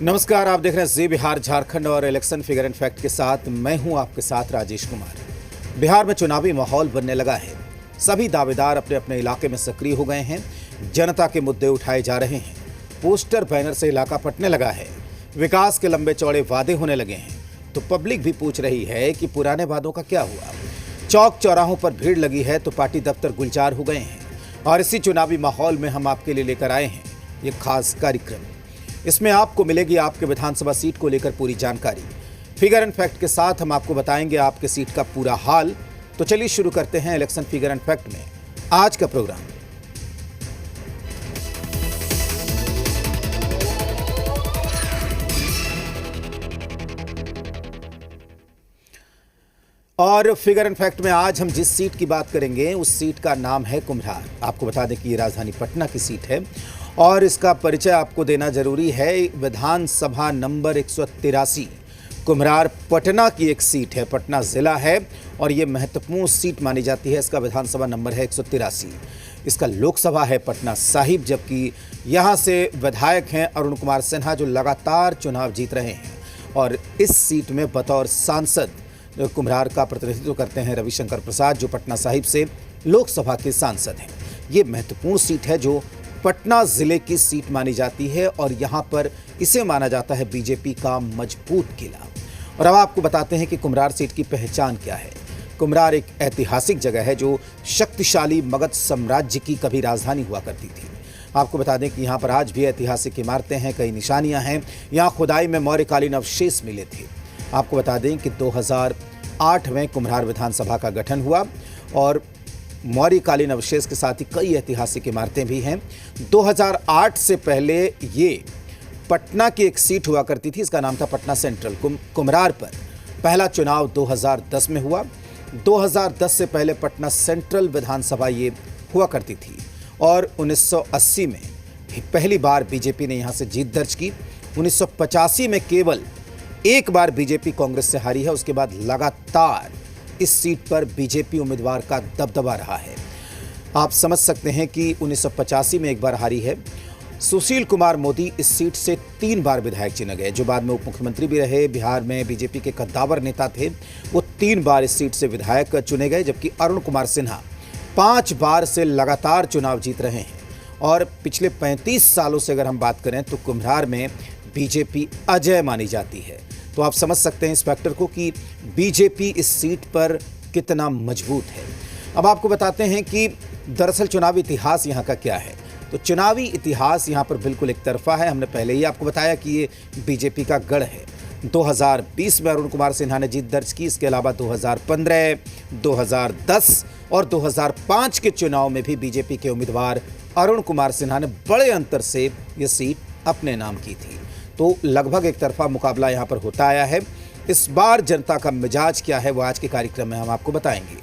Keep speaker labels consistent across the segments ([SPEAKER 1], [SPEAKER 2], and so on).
[SPEAKER 1] नमस्कार, आप देख रहे हैं जी बिहार झारखंड और इलेक्शन फिगर एंड फैक्ट के साथ मैं हूं आपके साथ राजेश कुमार। बिहार में चुनावी माहौल बनने लगा है। सभी दावेदार अपने अपने इलाके में सक्रिय हो गए हैं। जनता के मुद्दे उठाए जा रहे हैं। पोस्टर बैनर से इलाका पटने लगा है। विकास के लंबे चौड़े वादे होने लगे हैं। तो पब्लिक भी पूछ रही है कि पुराने वादों का क्या हुआ। चौक चौराहों पर भीड़ लगी है तो पार्टी दफ्तर गुलजार हो गए हैं। और इसी चुनावी माहौल में हम आपके लिए लेकर आए हैं ये खास कार्यक्रम। इसमें आपको मिलेगी आपके विधानसभा सीट को लेकर पूरी जानकारी। फिगर एंड फैक्ट के साथ हम आपको बताएंगे आपके सीट का पूरा हाल। तो चलिए शुरू करते हैं इलेक्शन फिगर एंड फैक्ट में आज का प्रोग्राम। और फिगर एंड फैक्ट में आज हम जिस सीट की बात करेंगे उस सीट का नाम है कुम्हरार। आपको बता दें कि ये राजधानी पटना की सीट है और इसका परिचय आपको देना जरूरी है। विधानसभा नंबर 183 कुम्हरार पटना की एक सीट है, पटना जिला है और ये महत्वपूर्ण सीट मानी जाती है। इसका विधानसभा नंबर है 183। इसका लोकसभा है पटना साहिब, जबकि यहाँ से विधायक हैं अरुण कुमार सिन्हा जो लगातार चुनाव जीत रहे हैं। और इस सीट में बतौर सांसद कुम्हरार का प्रतिनिधित्व करते हैं रविशंकर प्रसाद जो पटना साहिब से लोकसभा के सांसद हैं। ये महत्वपूर्ण सीट है जो पटना जिले की सीट मानी जाती है और यहाँ पर इसे माना जाता है बीजेपी का मजबूत किला। और अब आपको बताते हैं कि कुम्हरार सीट की पहचान क्या है। कुम्हरार एक ऐतिहासिक जगह है जो शक्तिशाली मगध साम्राज्य की कभी राजधानी हुआ करती थी। आपको बता दें कि यहाँ पर आज भी ऐतिहासिक इमारतें हैं, कई निशानियाँ हैं। यहाँ खुदाई में मौर्यकालीन अवशेष मिले थे। आपको बता दें कि 2008 में कुम्हरार विधानसभा का गठन हुआ और मौर्यकालीन अवशेष के साथ ही कई ऐतिहासिक इमारतें भी हैं। 2008 से पहले ये पटना की एक सीट हुआ करती थी, इसका नाम था पटना सेंट्रल। कुम्हरार पर पहला चुनाव 2010 में हुआ। 2010 से पहले पटना सेंट्रल विधानसभा ये हुआ करती थी और 1980 में पहली बार बीजेपी ने यहाँ से जीत दर्ज की। 1985 में केवल एक बार बीजेपी कांग्रेस से हारी है। उसके बाद लगातार इस सीट पर बीजेपी उम्मीदवार का दबदबा रहा है। आप समझ सकते हैं कि 1985 में एक बार हारी है। सुशील कुमार मोदी इस सीट से 3 बार विधायक चुने गए, जो बाद में उप मुख्यमंत्री भी रहे। बिहार में बीजेपी के कद्दावर नेता थे, वो 3 बार इस सीट से विधायक चुने गए। जबकि अरुण कुमार सिन्हा 5 बार से लगातार चुनाव जीत रहे हैं। और पिछले 35 सालों से अगर हम बात करें तो कुम्हरार में बीजेपी अजय मानी जाती है। तो आप समझ सकते हैं इंस्पेक्टर को कि बीजेपी इस सीट पर कितना मजबूत है। अब आपको बताते हैं कि दरअसल चुनावी इतिहास यहाँ का क्या है। तो चुनावी इतिहास यहाँ पर बिल्कुल एक तरफा है। हमने पहले ही आपको बताया कि ये बीजेपी का गढ़ है। 2020 में अरुण कुमार सिन्हा ने जीत दर्ज की। इसके अलावा 2015, 2010 और 2005 के चुनाव में भी बीजेपी के उम्मीदवार अरुण कुमार सिन्हा ने बड़े अंतर से ये सीट अपने नाम की थी। तो लगभग एक तरफा मुकाबला यहाँ पर होता आया है। इस बार जनता का मिजाज क्या है वो आज के कार्यक्रम में हम आपको बताएंगे।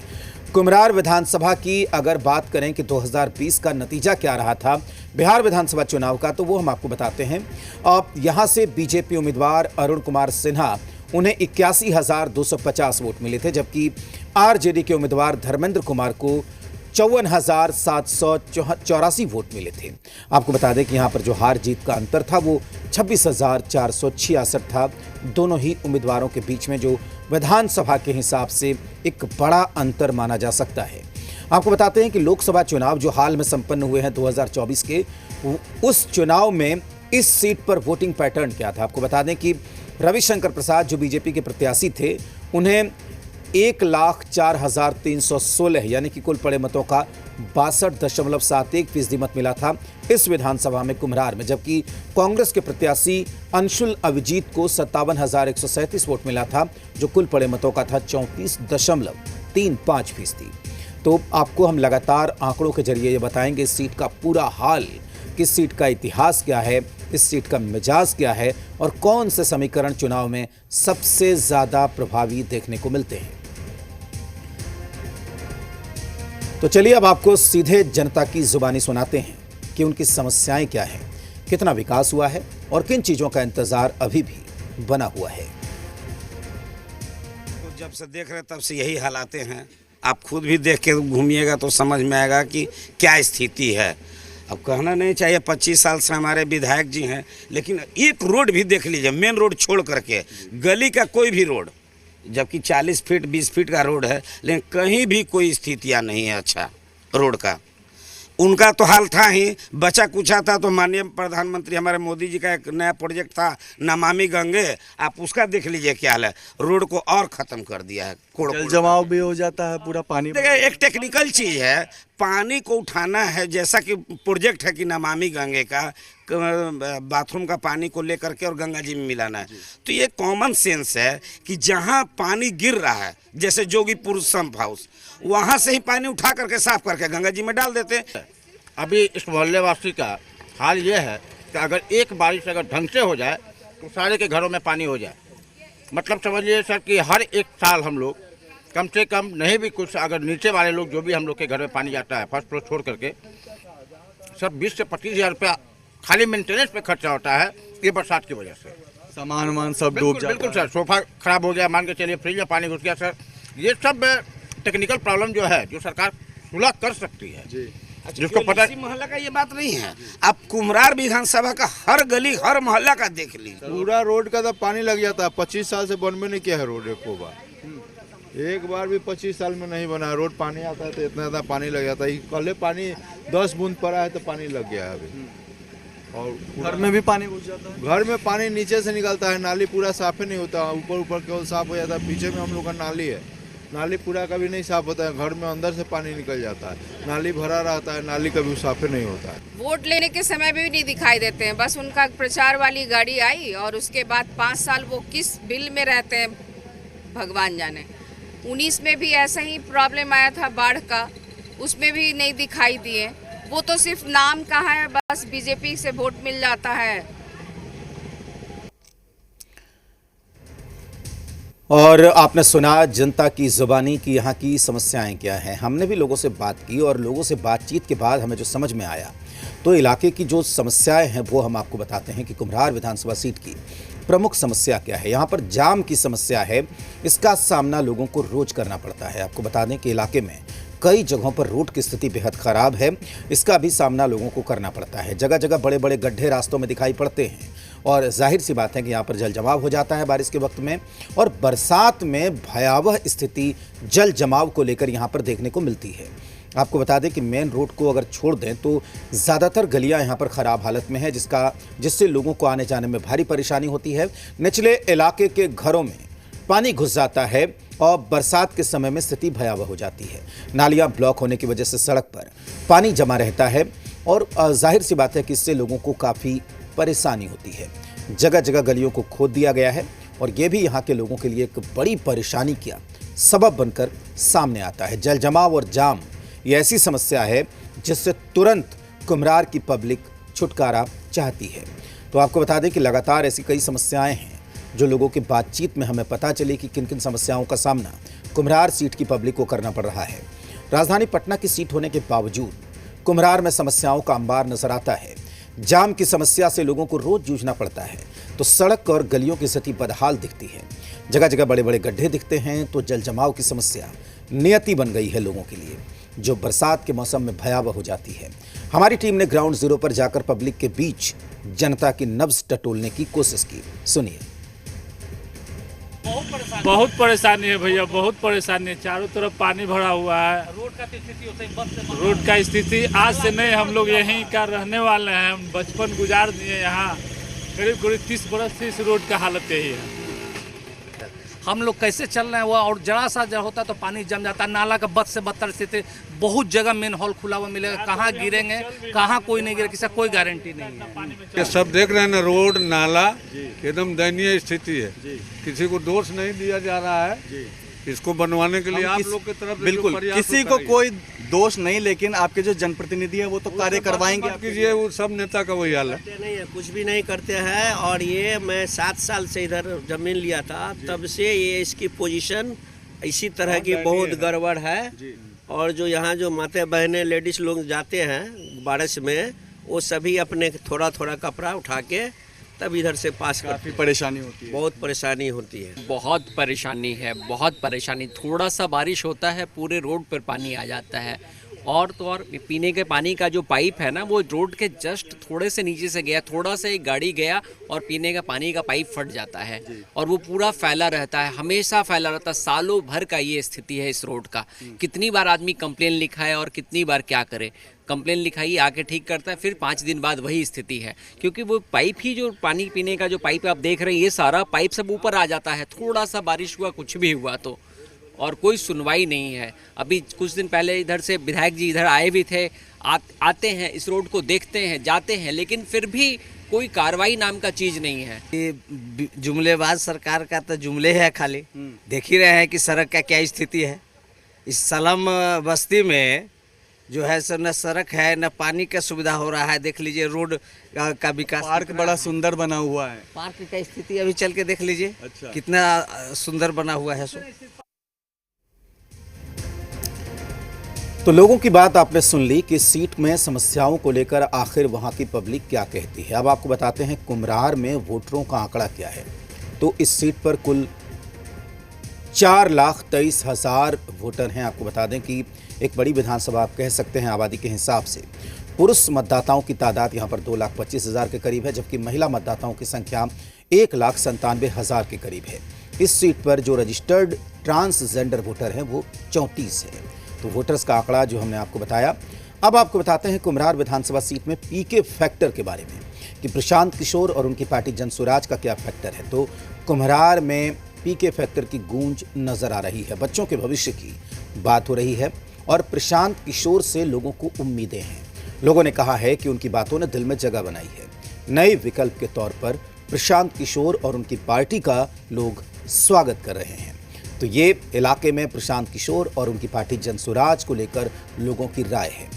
[SPEAKER 1] कुम्हरार विधानसभा की अगर बात करें कि 2020 का नतीजा क्या रहा था बिहार विधानसभा चुनाव का, तो वो हम आपको बताते हैं। अब यहाँ से बीजेपी उम्मीदवार अरुण कुमार सिन्हा उन्हें 81,250 वोट मिले थे, जबकि आरजेडी के उम्मीदवार धर्मेंद्र कुमार को 54,784 वोट मिले थे। आपको बता दें कि यहाँ पर जो हार जीत का अंतर था वो 26,466 था। दोनों ही उम्मीदवारों के बीच में जो विधानसभा के हिसाब से एक बड़ा अंतर माना जा सकता है। आपको बताते हैं कि लोकसभा चुनाव जो हाल में संपन्न हुए हैं 2024 के, उस चुनाव में इस सीट पर वोटिंग पैटर्न क्या था। आपको बता दें कि रविशंकर प्रसाद जो बीजेपी के प्रत्याशी थे उन्हें 1,04,316 यानी कि कुल पड़े मतों का 62.71% मत मिला था इस विधानसभा में कुम्हरार में। जबकि कांग्रेस के प्रत्याशी अंशुल अभिजीत को 57,137 वोट मिला था, जो कुल पड़े मतों का था 34.35%। तो आपको हम लगातार आंकड़ों के जरिए ये बताएंगे इस सीट का पूरा हाल, किस सीट का इतिहास क्या है, इस सीट का मिजाज क्या है और कौन से समीकरण चुनाव में सबसे ज्यादा प्रभावी देखने को मिलते हैं। तो चलिए अब आपको सीधे जनता की जुबानी सुनाते हैं कि उनकी समस्याएं क्या हैं, कितना विकास हुआ है और किन चीजों का इंतजार अभी भी बना हुआ है।
[SPEAKER 2] तो जब से देख रहे तब से यही हालातें हैं। आप खुद भी देख के घूमिएगा तो समझ में आएगा कि क्या स्थिति है। अब कहना नहीं चाहिए 25 साल से हमारे विधायक जी हैं, लेकिन एक रोड भी देख लीजिए, मेन रोड छोड़ करके गली का कोई भी रोड, जबकि 40 फीट 20 फीट का रोड है, लेकिन कहीं भी कोई स्थितियाँ नहीं है अच्छा रोड का। उनका तो हाल था ही, बचा कुचा था तो माननीय प्रधानमंत्री हमारे मोदी जी का एक नया प्रोजेक्ट था नमामि गंगे, आप उसका देख लीजिए क्या हाल है, रोड को और ख़त्म कर दिया है।
[SPEAKER 3] जल जमाव भी हो जाता है, पूरा पानी।
[SPEAKER 2] देखिए एक टेक्निकल चीज़ है, पानी को उठाना है, जैसा कि प्रोजेक्ट है कि नमामि गंगे का, बाथरूम का पानी को लेकर के और गंगा जी में मिलाना है, तो ये कॉमन सेंस है कि जहाँ पानी गिर रहा है, जैसे जोगीपुर संप हाउस, वहाँ से ही पानी उठा करके साफ करके गंगा जी में डाल देते हैं।
[SPEAKER 4] अभी इस मोहल्ले वासी का हाल ये है कि अगर एक बारिश अगर ढंग से हो जाए तो सारे के घरों में पानी हो जाए। मतलब समझिए सर कि हर एक साल हम लोग कम से कम नहीं भी कुछ, अगर नीचे वाले लोग जो भी हम लोग के घर में पानी जाता है फर्स्ट फ्लोर छोड़ करके, सब 20 से 25 हज़ार रुपया खाली मेंटेनेंस पे खर्चा होता है ये बरसात की वजह से।
[SPEAKER 3] सामान वामान सब डूब जाता है।
[SPEAKER 4] बिल्कुल सर, सोफा खराब हो गया, मान के चलिए फ्रिज में पानी घुस गया सर, ये सब टेक्निकल प्रॉब्लम जो है जो सरकार सुलह कर सकती है जी। जिसको पता
[SPEAKER 2] मोहल्ला का ये बात नहीं है, आप कुम्हरार विधानसभा का हर गली हर मोहल्ला का देख लीजिए,
[SPEAKER 5] पूरा रोड का तो पानी लग जाता है। 25 साल से बनबे नहीं किया है रोड, एक बार भी 25 साल में नहीं बना है रोड। पानी आता है तो इतना ज़्यादा पानी लग जाता है, कल पानी 10 बूंद पड़ा है तो पानी लग गया है अभी। और
[SPEAKER 3] घर में भी पानी घुस जाता है।
[SPEAKER 5] घर में पानी नीचे से निकलता है, नाली पूरा साफ ही नहीं होता, ऊपर ऊपर केवल साफ हो जाता है। पीछे में हम लोग का नाली है, नाली पूरा कभी नहीं साफ होता है, घर में अंदर से पानी निकल जाता है, नाली भरा रहता है, नाली कभी साफ ही नहीं होता है।
[SPEAKER 6] वोट लेने के समय भी नहीं दिखाई देते हैं, बस उनका प्रचार वाली गाड़ी आई और उसके बाद 5 साल वो किस बिल में रहते हैं भगवान जाने। 19 में भी ऐसा ही प्रॉब्लम आया था बाढ़ का, उसमें भी नहीं दिखाई दिए। वो तो सिर्फ नाम का है, बस बीजेपी से वोट मिल जाता है।
[SPEAKER 1] और आपने सुना जनता की ज़ुबानी की यहाँ की समस्याएं क्या हैं। हमने भी लोगों से बात की और लोगों से बातचीत के बाद हमें जो समझ में आया तो इलाके की जो समस्याएं हैं वो हम आपको बताते हैं कि कुम्हरार विधानसभा सीट की प्रमुख समस्या क्या है। यहाँ पर जाम की समस्या है, इसका सामना लोगों को रोज करना पड़ता है। आपको बता दें कि इलाके में कई जगहों पर रोड की स्थिति बेहद ख़राब है, इसका भी सामना लोगों को करना पड़ता है। जगह जगह बड़े बड़े गड्ढे रास्तों में दिखाई पड़ते हैं और जाहिर सी बात है कि यहाँ पर जल जमाव हो जाता है बारिश के वक्त में, और बरसात में भयावह स्थिति जल जमाव को लेकर यहाँ पर देखने को मिलती है। आपको बता दें कि मेन रोड को अगर छोड़ दें तो ज़्यादातर गलियां यहाँ पर ख़राब हालत में है, जिससे लोगों को आने जाने में भारी परेशानी होती है। निचले इलाके के घरों में पानी घुस जाता है और बरसात के समय में स्थिति भयावह हो जाती है। नालियाँ ब्लॉक होने की वजह से सड़क पर पानी जमा रहता है और जाहिर सी बात है कि इससे लोगों को काफ़ी परेशानी होती है। जगह जगह गलियों को खोद दिया गया है और ये भी यहाँ के लोगों के लिए एक बड़ी परेशानी का सबब बनकर सामने आता है। जल जमाव और जाम ये ऐसी समस्या है जिससे तुरंत कुम्हरार की पब्लिक छुटकारा चाहती है। तो आपको बता दें कि लगातार ऐसी कई समस्याएं हैं जो लोगों की बातचीत में हमें पता चली कि किन किन समस्याओं का सामना कुम्हरार सीट की पब्लिक को करना पड़ रहा है। राजधानी पटना की सीट होने के बावजूद कुम्हरार में समस्याओं का अंबार नजर आता है। जाम की समस्या से लोगों को रोज जूझना पड़ता है तो सड़क और गलियों की स्थिति बदहाल दिखती है। जगह जगह बड़े बड़े गड्ढे दिखते हैं तो जल जमाव की समस्या नियति बन गई है लोगों के लिए, जो बरसात के मौसम में भयावह हो जाती है। हमारी टीम ने ग्राउंड जीरो पर जाकर पब्लिक के बीच जनता की नब्ज टटोलने की कोशिश की। सुनिए।
[SPEAKER 7] बहुत परेशानी है भैया, बहुत परेशानी है। चारों तरफ पानी भरा हुआ है। रोड का स्थिति आज से नहीं, हम लोग यहीं का रहने वाले हैं, हम बचपन गुजार दिए यहाँ। करीब करीब 30 बरस से इस रोड का हालत यही है।
[SPEAKER 8] हम लोग कैसे चल रहे हैं हुआ, और जरा सा जब होता तो पानी जम जाता। नाला का बद से बदतर स्थिति, बहुत जगह मेन हॉल खुला हुआ मिलेगा, कहाँ गिरेंगे कहाँ कोई नहीं गिरे, किसी कोई गारंटी नहीं है।
[SPEAKER 9] ये सब देख रहे हैं ना, रोड नाला एकदम दयनीय स्थिति है। किसी को दोष नहीं दिया जा रहा है, इसको बनवाने के लिए आप लोग की तरफ
[SPEAKER 3] बिल्कुल किसी को कोई दोष नहीं, लेकिन आपके जो जनप्रतिनिधि है वो तो कार्य करवाएंगे।
[SPEAKER 9] कीजिए, वो सब नेता का वही हाल है।
[SPEAKER 10] नहीं है, कुछ भी नहीं करते हैं। और ये मैं 7 साल से इधर जमीन लिया था, तब से ये इसकी पोजीशन इसी तरह की बहुत गड़बड़ है। और जो यहाँ जो माता बहनें लेडीज लोग जाते हैं बारिश में, वो सभी अपने थोड़ा थोड़ा कपड़ा उठा के तब इधर से पास
[SPEAKER 3] काफ़ी परेशानी होती है।
[SPEAKER 10] बहुत परेशानी होती है,
[SPEAKER 8] बहुत परेशानी है, बहुत परेशानी। थोड़ा सा बारिश होता है पूरे रोड पर पानी आ जाता है
[SPEAKER 11] और तो और पीने के पानी का जो पाइप है ना, वो रोड के जस्ट थोड़े से नीचे से गया, थोड़ा सा एक गाड़ी गया और पीने का पानी का पाइप फट जाता है और वो पूरा फैला रहता है, हमेशा फैला रहता है। सालों भर का ये स्थिति है इस रोड का। कितनी बार आदमी कंप्लेन लिखा है और कितनी बार क्या करे, कंप्लेन लिखाई आके ठीक करता है, फिर 5 दिन बाद वही स्थिति है। क्योंकि वो पाइप ही, जो पानी पीने का जो पाइप आप देख रहे हैं, ये सारा पाइप सब ऊपर आ जाता है, थोड़ा सा बारिश हुआ, कुछ भी हुआ तो, और कोई सुनवाई नहीं है। अभी कुछ दिन पहले इधर से विधायक जी इधर आए भी थे, आते हैं इस रोड को देखते हैं, जाते हैं, लेकिन फिर भी कोई कार्रवाई नाम का चीज़ नहीं है।
[SPEAKER 12] ये जुमलेबाज सरकार का तो जुमले है खाली। देख ही रहे हैं कि सड़क का क्या स्थिति है। इस सलम बस्ती में जो है सर, न सड़क है न पानी का सुविधा हो रहा है। देख लीजिए रोड का विकास,
[SPEAKER 3] पार्क बड़ा सुंदर बना हुआ है।
[SPEAKER 12] पार्क का स्थिति अभी चल के देख लीजिए।
[SPEAKER 3] अच्छा।
[SPEAKER 12] कितना सुंदर बना हुआ है सो।
[SPEAKER 1] तो लोगों की बात आपने सुन ली कि सीट में समस्याओं को लेकर आखिर वहां की पब्लिक क्या कहती है। अब आपको बताते हैं कुम्हरार में वोटरों का आंकड़ा क्या है। तो इस सीट पर कुल 4,23,000 वोटर हैं। आपको बता दें कि एक बड़ी विधानसभा आप कह सकते हैं आबादी के हिसाब से। पुरुष मतदाताओं की तादाद यहाँ पर 2,25,000 के करीब है, जबकि महिला मतदाताओं की संख्या 1,97,000 के करीब है। इस सीट पर जो रजिस्टर्ड ट्रांसजेंडर वोटर हैं वो 34 है। तो वोटर्स का आंकड़ा जो हमने आपको बताया। अब आपको बताते हैं कुम्हरार विधानसभा सीट में पीके फैक्टर के बारे में कि प्रशांत किशोर और उनकी पार्टी जनसुराज का क्या फैक्टर है। तो कुम्हरार में पीके फैक्टर की गूंज नजर आ रही है। बच्चों के भविष्य की बात हो रही है और प्रशांत किशोर से लोगों को उम्मीदें हैं। लोगों ने कहा है कि उनकी बातों ने दिल में जगह बनाई है। नए विकल्प के तौर पर प्रशांत किशोर और उनकी पार्टी का लोग स्वागत कर रहे हैं। तो ये इलाके में प्रशांत किशोर और उनकी पार्टी जनसुराज को लेकर लोगों की राय है।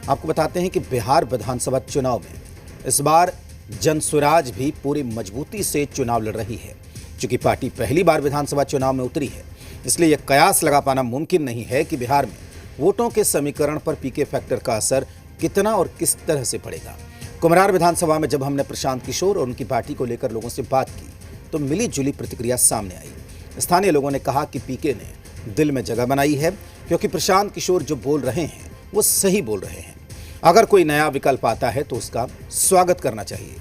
[SPEAKER 1] आपको बताते हैं कि बिहार विधानसभा चुनाव में इस बार जनसुराज भी पूरी मजबूती से चुनाव लड़ रही है। चूंकि पार्टी पहली बार विधानसभा चुनाव में उतरी है, इसलिए यह कयास लगा पाना मुमकिन नहीं है कि बिहार में वोटों के समीकरण पर पीके फैक्टर का असर कितना और किस तरह से पड़ेगा। कुम्हरार विधानसभा में जब हमने प्रशांत किशोर और उनकी पार्टी को लेकर लोगों से बात की तो मिली जुली प्रतिक्रिया सामने आई। स्थानीय लोगों ने कहा कि पीके ने दिल में जगह बनाई है, क्योंकि प्रशांत किशोर जो बोल रहे हैं वो सही बोल रहे हैं। अगर कोई नया विकल्प आता है तो उसका स्वागत करना चाहिए।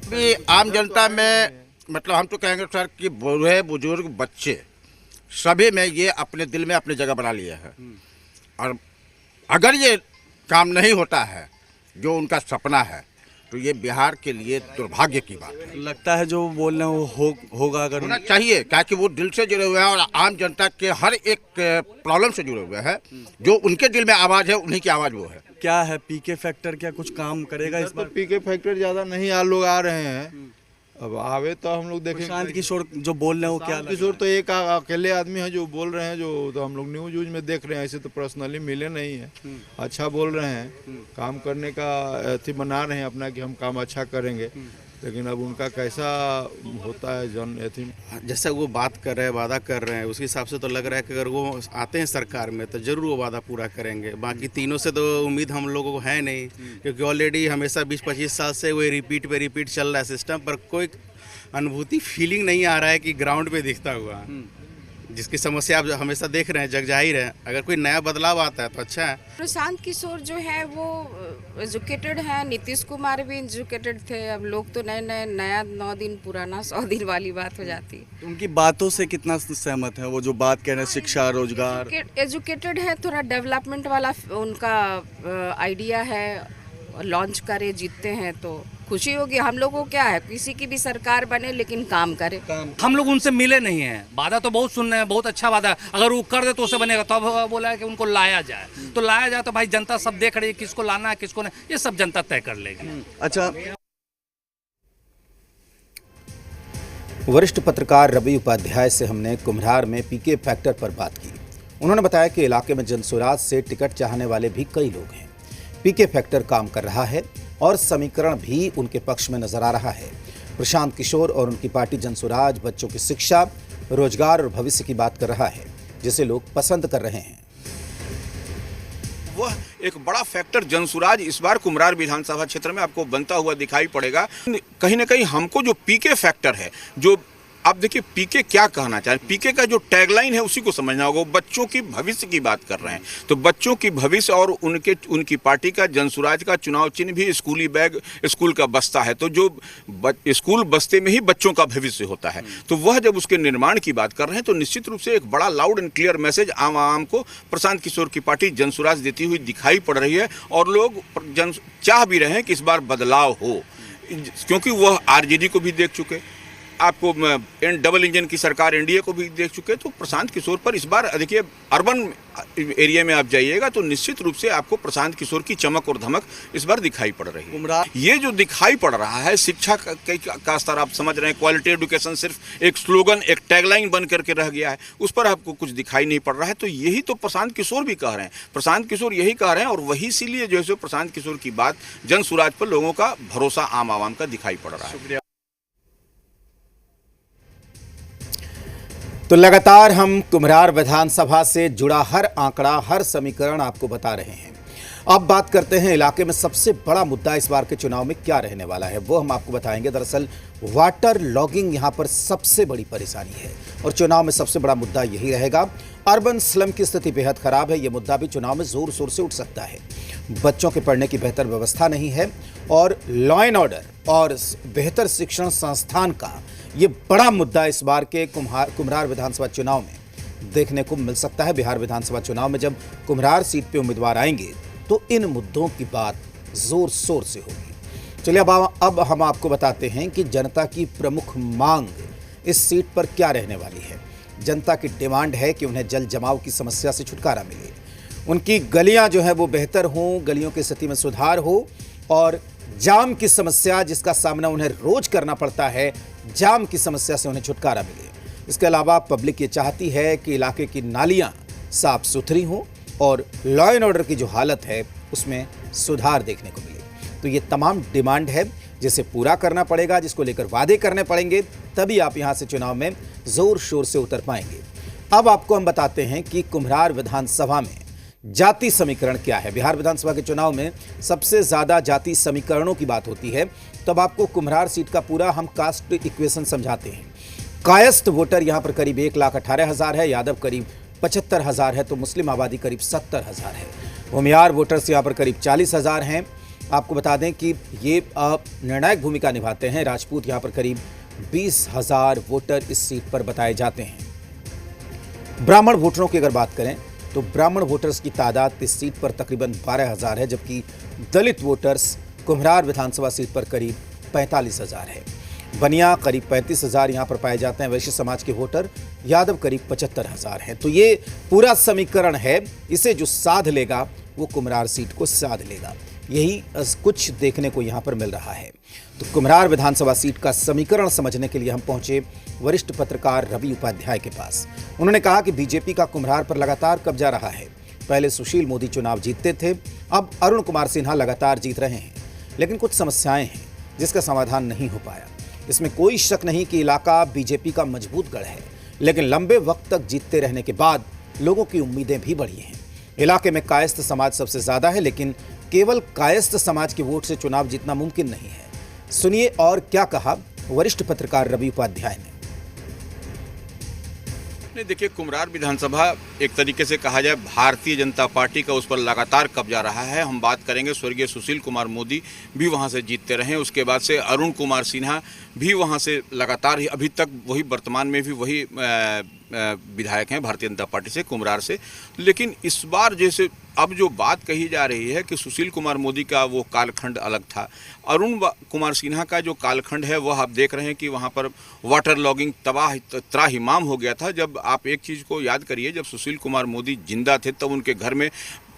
[SPEAKER 4] अभी आम जनता में मतलब हम तो कहेंगे सर कि बूढ़े बुजुर्ग बच्चे सभी में ये अपने दिल में अपनी जगह बना लिया है। और अगर ये काम नहीं होता है जो उनका सपना है, तो ये बिहार के लिए दुर्भाग्य की बात है।
[SPEAKER 3] लगता है जो बोल रहे हैं वो होगा, अगर
[SPEAKER 4] होना चाहिए, ताकि वो दिल से जुड़े हुए हैं और आम जनता के हर एक प्रॉब्लम से जुड़े हुए हैं। जो उनके दिल में आवाज़ है, उन्हीं की आवाज़ वो है।
[SPEAKER 3] क्या है पीके फैक्टर, क्या कुछ काम करेगा इस बार?
[SPEAKER 5] पीके फैक्टर ज़्यादा नहीं आ लोग आ रहे हैं। अब आवे तो हम लोग देखेंगे।
[SPEAKER 3] प्रशांत किशोर जो बोल रहे हैं वो क्या?
[SPEAKER 5] किशोर तो एक अकेले आदमी है जो बोल रहे हैं, जो तो हम लोग न्यूज में देख रहे हैं। ऐसे तो पर्सनली मिले नहीं है। अच्छा बोल रहे हैं, काम करने का अथी बना रहे हैं अपना कि हम काम अच्छा करेंगे। लेकिन अब उनका कैसा होता है जन अथी,
[SPEAKER 13] जैसा वो बात कर रहे हैं, वादा कर रहे हैं, उस हिसाब से तो लग रहा है कि अगर वो आते हैं सरकार में तो जरूर वो वादा पूरा करेंगे। बाकी तीनों से तो उम्मीद हम लोगों को है नहीं, क्योंकि ऑलरेडी हमेशा 20-25 साल से वो रिपीट पे रिपीट चल रहा है सिस्टम, पर कोई अनुभूति फीलिंग नहीं आ रहा है कि ग्राउंड पे दिखता हुआ। जिसकी समस्या आप हमेशा देख रहे हैं, जग जाहिर है। अगर कोई नया बदलाव आता है तो अच्छा है।
[SPEAKER 6] प्रशांत किशोर जो है वो एजुकेटेड है, नीतीश कुमार भी एजुकेटेड थे। अब लोग तो नया 9 दिन पुराना 100 दिन वाली बात हो जाती है।
[SPEAKER 3] उनकी बातों से कितना सहमत है वो जो बात कह रहे हैं, शिक्षा रोजगार?
[SPEAKER 6] एजुकेटेड है, थोड़ा डेवलपमेंट वाला उनका आइडिया है, लॉन्च करे, जीतते हैं तो खुशी होगी। हम लोगों को क्या है, किसी की भी सरकार बने लेकिन काम करे।
[SPEAKER 8] हम लोग उनसे मिले नहीं हैं, वादा तो बहुत सुन रहे हैं, बहुत अच्छा वादा। अगर वो कर दे तो उसे बनेगा। तब बोला है कि उनको लाया जाए, तो लाया जाए तो भाई जनता सब देख रही है, किसको लाना है किसको नहीं, ये सब जनता तय कर लेगी।
[SPEAKER 3] अच्छा,
[SPEAKER 1] वरिष्ठ पत्रकार रवि उपाध्याय से हमने कुम्हरार में पीके फैक्टर पर बात की। उन्होंने बताया कि इलाके में जनसुराज से टिकट चाहने वाले भी कई लोग हैं। पीके फैक्टर काम कर रहा है और समीकरण भी उनके पक्ष में नजर आ रहा है। प्रशांत किशोर और उनकी पार्टी जनसुराज बच्चों की शिक्षा, रोजगार और भविष्य की बात कर रहा है, जिसे लोग पसंद कर रहे हैं।
[SPEAKER 14] वह एक बड़ा फैक्टर जनसुराज इस बार कुम्हरार विधानसभा क्षेत्र में आपको बनता हुआ दिखाई पड़ेगा। कहीं ना कहीं हमको जो पीके फैक्टर है, जो आप देखिए पीके क्या कहना चाह रहे हैं, पीके का जो टैगलाइन है उसी को समझना होगा। वो बच्चों की भविष्य की बात कर रहे हैं, तो बच्चों की भविष्य और उनकी पार्टी का जनसुराज का चुनाव चिन्ह भी स्कूली बैग, स्कूल का बस्ता है। तो जो स्कूल बस्ते में ही बच्चों का भविष्य होता है, तो वह जब उसके निर्माण की बात कर रहे हैं तो निश्चित रूप से एक बड़ा लाउड एंड क्लियर मैसेज आम को प्रशांत किशोर की पार्टी जनसुराज देती हुई दिखाई पड़ रही है। और लोग चाह भी रहे हैं कि इस बार बदलाव हो, क्योंकि वह आरजेडी को भी देख चुके, आपको डबल इंजन की सरकार एनडीए को भी देख चुके। तो प्रशांत किशोर पर इस बार देखिए अर्बन एरिया में आप जाइएगा तो निश्चित रूप से आपको प्रशांत किशोर की चमक और धमक इस बार दिखाई पड़ रही है। ये जो दिखाई पड़ रहा है शिक्षा का स्तर, आप समझ रहे हैं, क्वालिटी एजुकेशन सिर्फ एक स्लोगन, एक टैगलाइन बन करके रह गया है, उस पर आपको कुछ दिखाई नहीं पड़ रहा है। तो यही तो प्रशांत किशोर भी कह रहे हैं, प्रशांत किशोर यही कह रहे हैं, और वही इसीलिए जो है प्रशांत किशोर की बात जनसुराज पर लोगों का भरोसा आम आवाम का दिखाई पड़ रहा है।
[SPEAKER 1] तो लगातार हम कुम्हरार विधानसभा से जुड़ा हर आंकड़ा, हर समीकरण आपको बता रहे हैं। अब बात करते हैं इलाके में सबसे बड़ा मुद्दा इस बार के चुनाव में क्या रहने वाला है, वो हम आपको बताएंगे। दरअसल वाटर लॉगिंग यहां पर सबसे बड़ी परेशानी है और चुनाव में सबसे बड़ा मुद्दा यही रहेगा। अर्बन स्लम की स्थिति बेहद खराब है, ये मुद्दा भी चुनाव में जोर शोर से उठ सकता है। बच्चों के पढ़ने की बेहतर व्यवस्था नहीं है और लॉ एंड ऑर्डर और बेहतर शिक्षण संस्थान का ये बड़ा मुद्दा इस बार के कुम्हरार विधानसभा चुनाव में देखने को मिल सकता है। बिहार विधानसभा चुनाव में जब कुम्हरार सीट पे उम्मीदवार आएंगे तो इन मुद्दों की बात जोर शोर से होगी। चलिए अब हम आपको बताते हैं कि जनता की प्रमुख मांग इस सीट पर क्या रहने वाली है। जनता की डिमांड है कि उन्हें जल जमाव की समस्या से छुटकारा मिले, उनकी गलियां जो है वो बेहतर हों, गलियों की स्थिति में सुधार हो, और जाम की समस्या जिसका सामना उन्हें रोज करना पड़ता है, जाम की समस्या से उन्हें छुटकारा मिले। इसके अलावा पब्लिक ये चाहती है कि इलाके की नालियां साफ सुथरी हों और लॉ एंड ऑर्डर की जो हालत है उसमें सुधार देखने को मिले। तो ये तमाम डिमांड है जिसे पूरा करना पड़ेगा, जिसको लेकर वादे करने पड़ेंगे, तभी आप यहां से चुनाव में जोर शोर से उतर पाएंगे। अब आपको हम बताते हैं कि कुम्हरार विधानसभा में जाति समीकरण क्या है। बिहार विधानसभा के चुनाव में सबसे ज्यादा जाति समीकरणों की बात होती है, तब आपको कुम्हरार सीट का पूरा हम कास्ट इक्वेशन समझाते हैं। कायस्थ वोटर यहां पर करीब 1,18,000 है, यादव करीब 75,000 है, तो मुस्लिम आबादी करीब 70,000 है। भूमियार वोटर्स यहां पर करीब 40,000 हैं। आपको बता दें कि ये निर्णायक भूमिका निभाते हैं। राजपूत यहां पर करीब 20,000 वोटर इस सीट पर बताए जाते हैं। ब्राह्मण वोटरों की अगर बात करें तो ब्राह्मण वोटर्स की तादाद इस सीट पर तकरीबन 12,000 है, जबकि दलित वोटर्स कुम्हरार विधानसभा सीट पर करीब 45,000 है। बनिया करीब 35,000 यहाँ पर पाए जाते हैं। वैश्य समाज के वोटर यादव करीब 75,000 हैं। तो ये पूरा समीकरण है, इसे जो साध लेगा वो कुम्हरार सीट को साध लेगा। यही कुछ देखने को यहाँ पर मिल रहा है। तो कुम्हरार विधानसभा सीट का समीकरण समझने के लिए हम पहुंचे वरिष्ठ पत्रकार रवि उपाध्याय के पास। उन्होंने कहा कि बीजेपी का कुम्हरार पर लगातार कब्जा रहा है। पहले सुशील मोदी चुनाव जीतते थे, अब अरुण कुमार सिन्हा लगातार जीत रहे हैं, लेकिन कुछ समस्याएं हैं जिसका समाधान नहीं हो पाया। इसमें कोई शक नहीं कि इलाका बीजेपी का मजबूत गढ़ है, लेकिन लंबे वक्त तक जीतते रहने के बाद लोगों की उम्मीदें भी बढ़ी हैं। इलाके में कायस्थ समाज सबसे ज्यादा है, लेकिन केवल कायस्थ समाज के वोट से चुनाव जीतना मुमकिन नहीं है। सुनिए और क्या कहा वरिष्ठ पत्रकार रवि उपाध्याय ने।
[SPEAKER 14] देखिए, कुम्हरार विधानसभा एक तरीके से कहा जाए भारतीय जनता पार्टी का उस पर लगातार कब्जा रहा है। हम बात करेंगे स्वर्गीय सुशील कुमार मोदी भी वहां से जीतते रहे, उसके बाद से अरुण कुमार सिन्हा भी वहां से लगातार ही अभी तक वही, वर्तमान में भी वही विधायक हैं भारतीय जनता पार्टी से, कुम्हरार से। लेकिन इस बार जैसे अब जो बात कही जा रही है कि सुशील कुमार मोदी का वो कालखंड अलग था, अरुण कुमार सिन्हा का जो कालखंड है वह आप देख रहे हैं कि वहाँ पर वाटर लॉगिंग त्राहिमाम हो गया था। जब आप एक चीज़ को याद करिए, जब सुशील कुमार मोदी जिंदा थे तब उनके घर में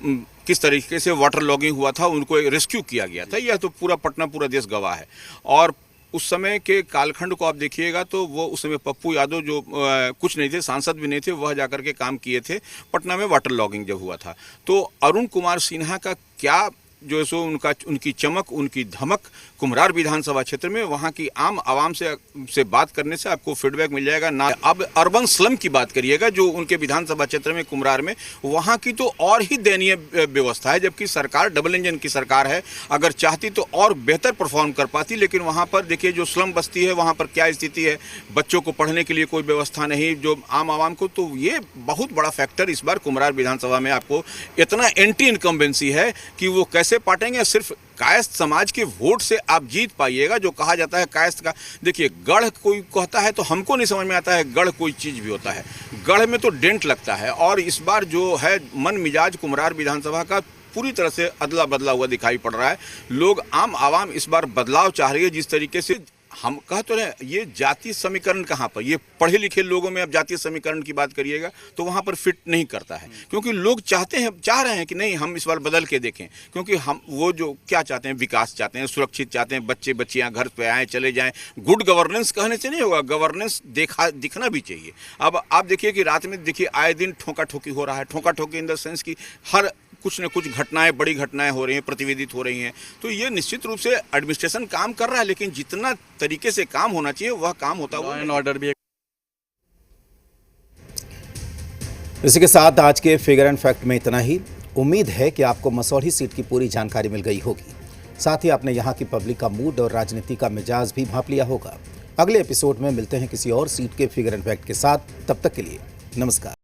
[SPEAKER 14] किस तरीके से वाटर लॉगिंग हुआ था, उनको रेस्क्यू किया गया था। यह तो पूरा देश गवाह है। और उस समय के कालखंड को आप देखिएगा तो वो उस समय पप्पू यादव जो कुछ नहीं थे, सांसद भी नहीं थे, वह जाकर के काम किए थे पटना में वाटर लॉगिंग जब हुआ था। तो अरुण कुमार सिन्हा का क्या जो है सो उनकी चमक, उनकी धमक कुम्हरार विधानसभा क्षेत्र में, वहाँ की आम आवाम से बात करने से आपको फीडबैक मिल जाएगा ना। अब अर्बन स्लम की बात करिएगा जो उनके विधानसभा क्षेत्र में कुम्हरार में, वहाँ की तो और ही दयनीय व्यवस्था है, जबकि सरकार डबल इंजन की सरकार है, अगर चाहती तो और बेहतर परफॉर्म कर पाती। लेकिन वहाँ पर देखिए जो स्लम बस्ती है वहाँ पर क्या स्थिति है, बच्चों को पढ़ने के लिए कोई व्यवस्था नहीं, जो आम आवाम को, तो ये बहुत बड़ा फैक्टर इस बार कुम्हरार विधानसभा में आपको इतना एंटी इनकम्बेंसी है कि वो कैसे पाटेंगे। सिर्फ कायस्थ समाज के वोट से आप जीत पाइएगा। जो कहा जाता है कायस्थ का, देखिए गढ़ कोई कहता है तो हमको नहीं समझ में आता है गढ़ कोई चीज़ भी होता है, गढ़ में तो डेंट लगता है। और इस बार जो है मन मिजाज कुम्हरार विधानसभा का पूरी तरह से अदला बदला हुआ दिखाई पड़ रहा है। लोग, आम आवाम इस बार बदलाव चाह रही है। जिस तरीके से हम कह तो रहे, ये जातीय समीकरण कहाँ पर, ये पढ़े लिखे लोगों में अब जातीय समीकरण की बात करिएगा तो वहाँ पर फिट नहीं करता है, क्योंकि लोग चाह रहे हैं कि नहीं हम इस बार बदल के देखें, क्योंकि हम वो जो क्या चाहते हैं, विकास चाहते हैं, सुरक्षित चाहते हैं, बच्चे बच्चियाँ घर पे आएँ चले जाएँ। गुड गवर्नेंस कहने से नहीं होगा, गवर्नेंस दिखना भी चाहिए। अब आप देखिए कि रात में देखिए आए दिन ठोका ठोकी हो रहा है, ठोका ठोकी इन द सेंस की हर कुछ न कुछ घटनाएं, बड़ी घटनाएं हो रही हैं, प्रतिवेदित हो रही हैं। तो ये निश्चित रूप से एडमिनिस्ट्रेशन काम कर रहा है, लेकिन जितना तरीके से काम होना चाहिए वह काम होता हुआ
[SPEAKER 3] एंड ऑर्डर भी।
[SPEAKER 1] इसी के साथ आज के फिगर एंड फैक्ट में इतना ही। उम्मीद है कि आपको मसौढ़ी सीट की पूरी जानकारी मिल गई होगी, साथ ही आपने यहाँ की पब्लिक का मूड और राजनीति का मिजाज भी भांप लिया होगा। अगले एपिसोड में मिलते हैं किसी और सीट के फिगर एंड फैक्ट के साथ। तब तक के लिए नमस्कार।